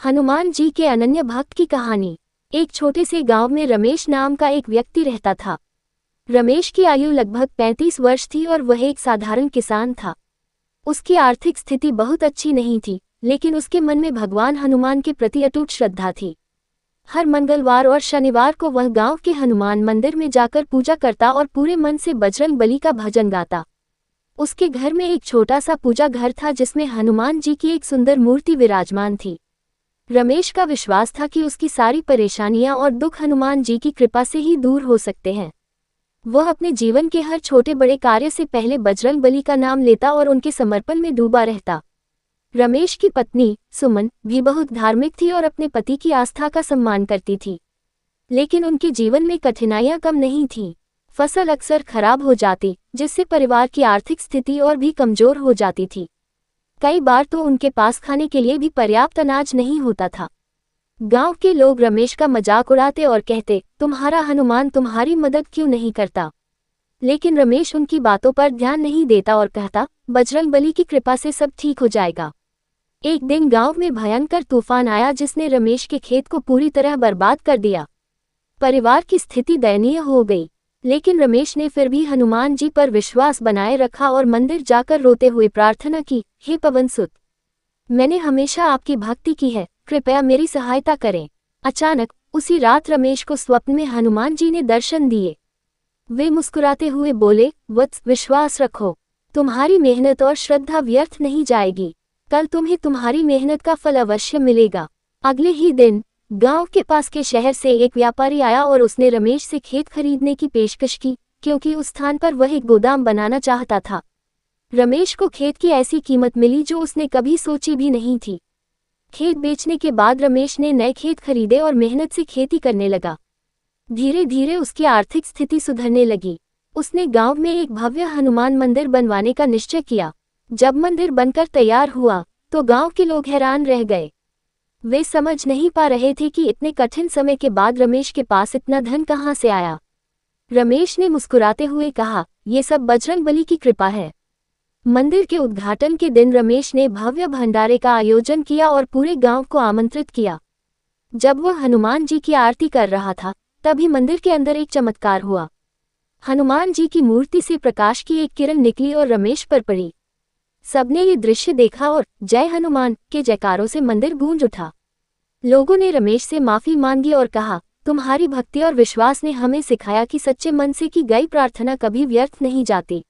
हनुमान जी के अनन्य भक्त की कहानी। एक छोटे से गांव में रमेश नाम का एक व्यक्ति रहता था। रमेश की आयु लगभग 35 वर्ष थी और वह एक साधारण किसान था। उसकी आर्थिक स्थिति बहुत अच्छी नहीं थी, लेकिन उसके मन में भगवान हनुमान के प्रति अटूट श्रद्धा थी। हर मंगलवार और शनिवार को वह गांव के हनुमान मंदिर में जाकर पूजा करता और पूरे मन से बजरंग बली का भजन गाता। उसके घर में एक छोटा सा पूजा घर था जिसमें हनुमान जी की एक सुंदर मूर्ति विराजमान थी। रमेश का विश्वास था कि उसकी सारी परेशानियां और दुख हनुमान जी की कृपा से ही दूर हो सकते हैं। वह अपने जीवन के हर छोटे बड़े कार्य से पहले बजरंग बली का नाम लेता और उनके समर्पण में डूबा रहता। रमेश की पत्नी सुमन भी बहुत धार्मिक थी और अपने पति की आस्था का सम्मान करती थी, लेकिन उनके जीवन में कठिनाइयां कम नहीं थीं। फसल अक्सर खराब हो जाती, जिससे परिवार की आर्थिक स्थिति और भी कमजोर हो जाती थी। कई बार तो उनके पास खाने के लिए भी पर्याप्त अनाज नहीं होता था। गांव के लोग रमेश का मजाक उड़ाते और कहते, तुम्हारा हनुमान तुम्हारी मदद क्यों नहीं करता? लेकिन रमेश उनकी बातों पर ध्यान नहीं देता और कहता, बजरंग बली की कृपा से सब ठीक हो जाएगा। एक दिन गांव में भयंकर तूफान आया जिसने रमेश के खेत को पूरी तरह बर्बाद कर दिया। परिवार की स्थिति दयनीय हो गई, लेकिन रमेश ने फिर भी हनुमान जी पर विश्वास बनाए रखा और मंदिर जाकर रोते हुए प्रार्थना की, हे पवन सुत, मैंने हमेशा आपकी भक्ति की है, कृपया मेरी सहायता करें। अचानक उसी रात रमेश को स्वप्न में हनुमान जी ने दर्शन दिए। वे मुस्कुराते हुए बोले, वत्स, विश्वास रखो, तुम्हारी मेहनत और श्रद्धा व्यर्थ नहीं जाएगी। कल तुम्हें तुम्हारी मेहनत का फल अवश्य मिलेगा। अगले ही दिन गांव के पास के शहर से एक व्यापारी आया और उसने रमेश से खेत खरीदने की पेशकश की, क्योंकि उस स्थान पर वह एक गोदाम बनाना चाहता था। रमेश को खेत की ऐसी कीमत मिली जो उसने कभी सोची भी नहीं थी। खेत बेचने के बाद रमेश ने नए खेत खरीदे और मेहनत से खेती करने लगा। धीरे धीरे उसकी आर्थिक स्थिति सुधरने लगी। उसने गांव में एक भव्य हनुमान मंदिर बनवाने का निश्चय किया। जब मंदिर बनकर तैयार हुआ तो गांव के लोग हैरान रह गए। वे समझ नहीं पा रहे थे कि इतने कठिन समय के बाद रमेश के पास इतना धन कहां से आया। रमेश ने मुस्कुराते हुए कहा, ये सब बजरंग बली की कृपा है। मंदिर के उद्घाटन के दिन रमेश ने भव्य भंडारे का आयोजन किया और पूरे गांव को आमंत्रित किया। जब वह हनुमान जी की आरती कर रहा था, तभी मंदिर के अंदर एक चमत्कार हुआ। हनुमान जी की मूर्ति से प्रकाश की एक किरण निकली और रमेश पर पड़ी। सबने ये दृश्य देखा और जय हनुमान के जयकारों से मंदिर गूंज उठा। लोगों ने रमेश से माफी मांगी और कहा, तुम्हारी भक्ति और विश्वास ने हमें सिखाया कि सच्चे मन से की गई प्रार्थना कभी व्यर्थ नहीं जाती।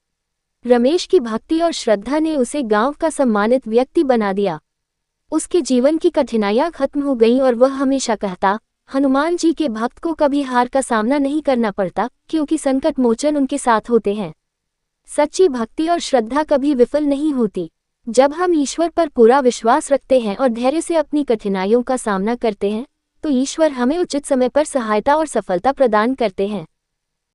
रमेश की भक्ति और श्रद्धा ने उसे गांव का सम्मानित व्यक्ति बना दिया। उसके जीवन की कठिनाइयां खत्म हो गईं और वह हमेशा कहता, हनुमान जी के भक्त को कभी हार का सामना नहीं करना पड़ता, क्योंकि संकट मोचन उनके साथ होते हैं। सच्ची भक्ति और श्रद्धा कभी विफल नहीं होती। जब हम ईश्वर पर पूरा विश्वास रखते हैं और धैर्य से अपनी कठिनाइयों का सामना करते हैं, तो ईश्वर हमें उचित समय पर सहायता और सफलता प्रदान करते हैं।